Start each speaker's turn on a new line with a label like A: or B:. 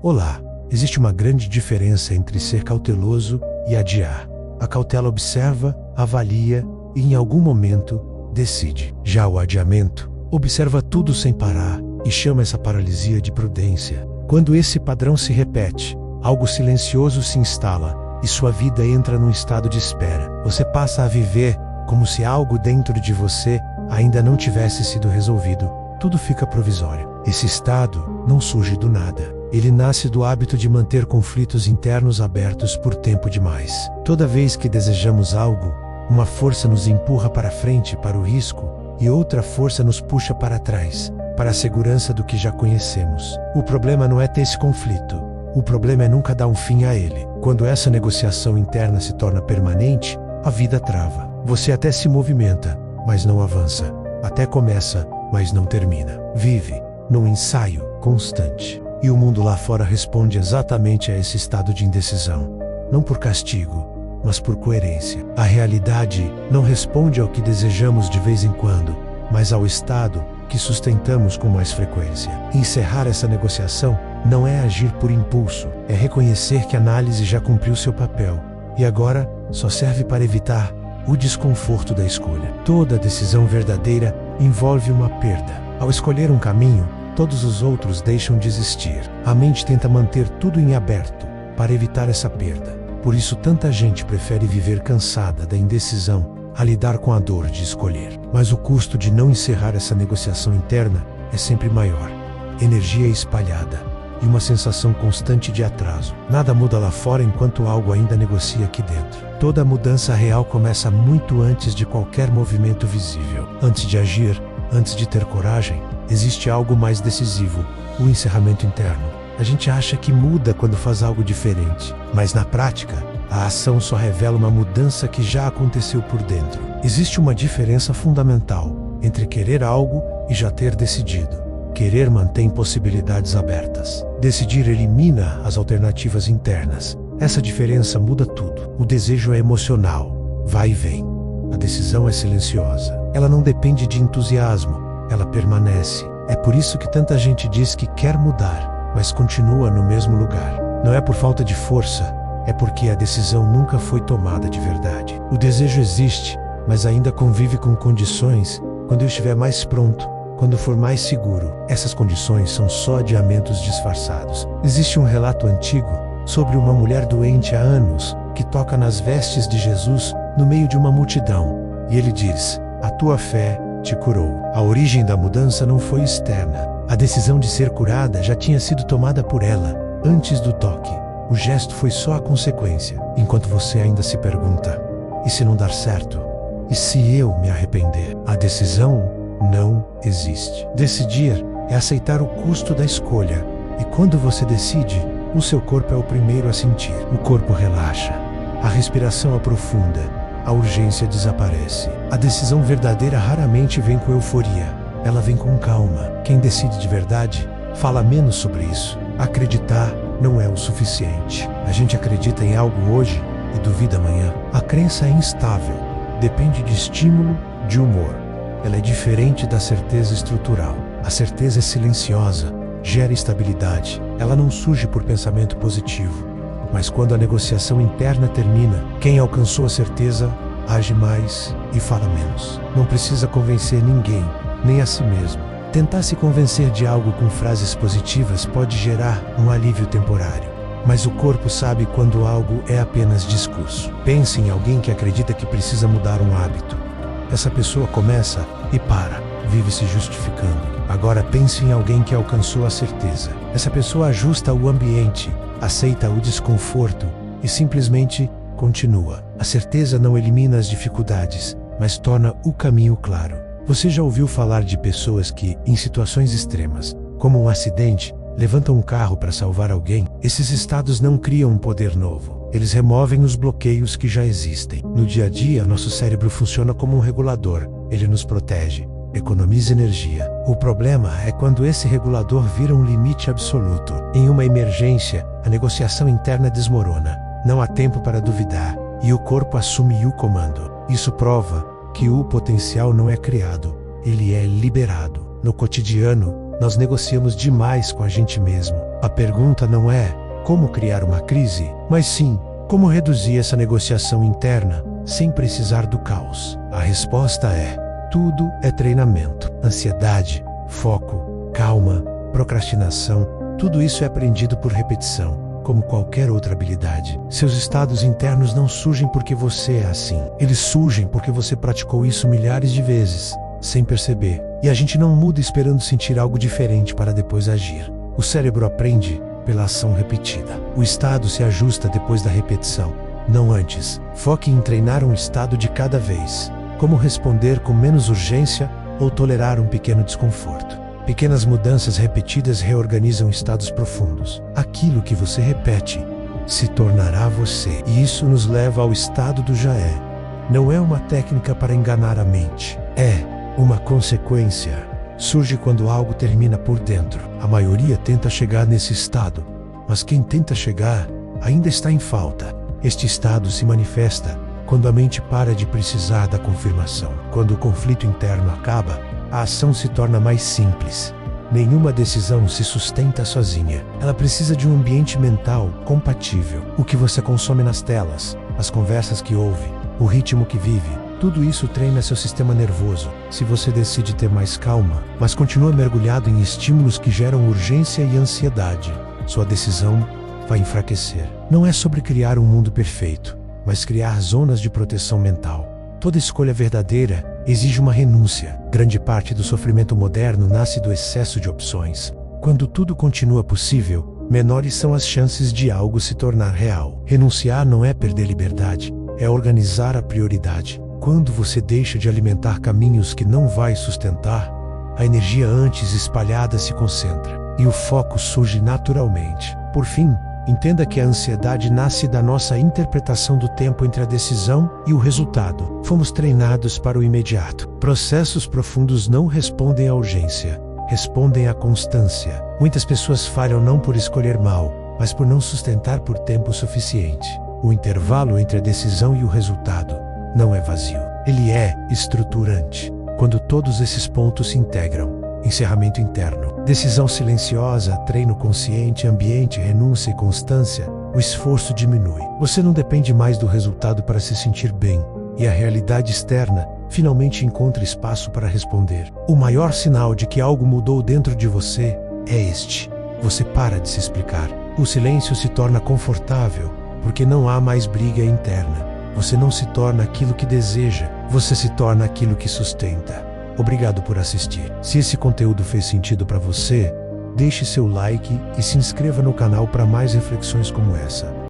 A: Olá, existe uma grande diferença entre ser cauteloso e adiar. A cautela observa, avalia e em algum momento decide. Já o adiamento observa tudo sem parar e chama essa paralisia de prudência. Quando esse padrão se repete, algo silencioso se instala e sua vida entra num estado de espera. Você passa a viver como se algo dentro de você ainda não tivesse sido resolvido. Tudo fica provisório. Esse estado não surge do nada. Ele nasce do hábito de manter conflitos internos abertos por tempo demais. Toda vez que desejamos algo, uma força nos empurra para frente, para o risco, e outra força nos puxa para trás, para a segurança do que já conhecemos. O problema não é ter esse conflito. O problema é nunca dar um fim a ele. Quando essa negociação interna se torna permanente, a vida trava. Você até se movimenta, mas não avança. Até começa, mas não termina. Vive num ensaio constante. E o mundo lá fora responde exatamente a esse estado de indecisão. Não por castigo, mas por coerência. A realidade não responde ao que desejamos de vez em quando, mas ao estado que sustentamos com mais frequência. Encerrar essa negociação não é agir por impulso, é reconhecer que a análise já cumpriu seu papel e agora só serve para evitar o desconforto da escolha. Toda decisão verdadeira envolve uma perda. Ao escolher um caminho, todos os outros deixam de existir. A mente tenta manter tudo em aberto para evitar essa perda. Por isso tanta gente prefere viver cansada da indecisão a lidar com a dor de escolher. Mas o custo de não encerrar essa negociação interna é sempre maior. Energia espalhada e uma sensação constante de atraso. Nada muda lá fora enquanto algo ainda negocia aqui dentro. Toda mudança real começa muito antes de qualquer movimento visível. Antes de agir, antes de ter coragem, existe algo mais decisivo, o encerramento interno. A gente acha que muda quando faz algo diferente, mas na prática, a ação só revela uma mudança que já aconteceu por dentro. Existe uma diferença fundamental entre querer algo e já ter decidido. Querer mantém possibilidades abertas. Decidir elimina as alternativas internas. Essa diferença muda tudo. O desejo é emocional, vai e vem. A decisão é silenciosa. Ela não depende de entusiasmo, ela permanece. É por isso que tanta gente diz que quer mudar, mas continua no mesmo lugar. Não é por falta de força, é porque a decisão nunca foi tomada de verdade. O desejo existe, mas ainda convive com condições. Quando eu estiver mais pronto, quando for mais seguro. Essas condições são só adiamentos disfarçados. Existe um relato antigo sobre uma mulher doente há anos que toca nas vestes de Jesus no meio de uma multidão, e ele diz: "A tua fé te curou." A origem da mudança não foi externa. A decisão de ser curada já tinha sido tomada por ela, antes do toque. O gesto foi só a consequência, enquanto você ainda se pergunta: e se não dar certo? E se eu me arrepender? A decisão não existe. Decidir é aceitar o custo da escolha, e quando você decide, o seu corpo é o primeiro a sentir. O corpo relaxa, a respiração aprofunda, a urgência desaparece. A decisão verdadeira raramente vem com euforia, ela vem com calma. Quem decide de verdade fala menos sobre isso. Acreditar não é o suficiente. A gente acredita em algo hoje e duvida amanhã. A crença é instável, depende de estímulo, de humor. Ela é diferente da certeza estrutural. A certeza é silenciosa, gera estabilidade. Ela não surge por pensamento positivo. Mas quando a negociação interna termina, quem alcançou a certeza age mais e fala menos. Não precisa convencer ninguém, nem a si mesmo. Tentar se convencer de algo com frases positivas pode gerar um alívio temporário. Mas o corpo sabe quando algo é apenas discurso. Pense em alguém que acredita que precisa mudar um hábito. Essa pessoa começa e para, vive se justificando. Agora pense em alguém que alcançou a certeza. Essa pessoa ajusta o ambiente, aceita o desconforto e simplesmente continua. A certeza não elimina as dificuldades, mas torna o caminho claro. Você já ouviu falar de pessoas que, em situações extremas, como um acidente, levantam um carro para salvar alguém? Esses estados não criam um poder novo. Eles removem os bloqueios que já existem. No dia a dia, nosso cérebro funciona como um regulador. Ele nos protege, economiza energia. O problema é quando esse regulador vira um limite absoluto. Em uma emergência, a negociação interna desmorona. Não há tempo para duvidar, e o corpo assume o comando. Isso prova que o potencial não é criado, ele é liberado. No cotidiano, nós negociamos demais com a gente mesmo. A pergunta não é como criar uma crise, mas sim como reduzir essa negociação interna sem precisar do caos. A resposta é: tudo é treinamento. Ansiedade, foco, calma, procrastinação, tudo isso é aprendido por repetição, como qualquer outra habilidade. Seus estados internos não surgem porque você é assim. Eles surgem porque você praticou isso milhares de vezes, sem perceber. E a gente não muda esperando sentir algo diferente para depois agir. O cérebro aprende pela ação repetida. O estado se ajusta depois da repetição, não antes. Foque em treinar um estado de cada vez. Como responder com menos urgência ou tolerar um pequeno desconforto. Pequenas mudanças repetidas reorganizam estados profundos. Aquilo que você repete se tornará você. E isso nos leva ao estado do já é. Não é uma técnica para enganar a mente. É uma consequência. Surge quando algo termina por dentro. A maioria tenta chegar nesse estado, mas quem tenta chegar ainda está em falta. Este estado se manifesta quando a mente para de precisar da confirmação. Quando o conflito interno acaba, a ação se torna mais simples. Nenhuma decisão se sustenta sozinha. Ela precisa de um ambiente mental compatível. O que você consome nas telas, as conversas que ouve, o ritmo que vive, tudo isso treina seu sistema nervoso. Se você decide ter mais calma, mas continua mergulhado em estímulos que geram urgência e ansiedade, sua decisão vai enfraquecer. Não é sobre criar um mundo perfeito, mas criar zonas de proteção mental. Toda escolha verdadeira exige uma renúncia. Grande parte do sofrimento moderno nasce do excesso de opções. Quando tudo continua possível, menores são as chances de algo se tornar real. Renunciar não é perder liberdade, é organizar a prioridade. Quando você deixa de alimentar caminhos que não vai sustentar, a energia antes espalhada se concentra e o foco surge naturalmente. Por fim, entenda que a ansiedade nasce da nossa interpretação do tempo entre a decisão e o resultado. Fomos treinados para o imediato. Processos profundos não respondem à urgência, respondem à constância. Muitas pessoas falham não por escolher mal, mas por não sustentar por tempo suficiente. O intervalo entre a decisão e o resultado não é vazio, ele é estruturante. Quando todos esses pontos se integram, encerramento interno, decisão silenciosa, treino consciente, ambiente, renúncia e constância, o esforço diminui. Você não depende mais do resultado para se sentir bem, e a realidade externa finalmente encontra espaço para responder. O maior sinal de que algo mudou dentro de você é este: você para de se explicar. O silêncio se torna confortável, porque não há mais briga interna. Você não se torna aquilo que deseja, você se torna aquilo que sustenta. Obrigado por assistir. Se esse conteúdo fez sentido para você, deixe seu like e se inscreva no canal para mais reflexões como essa.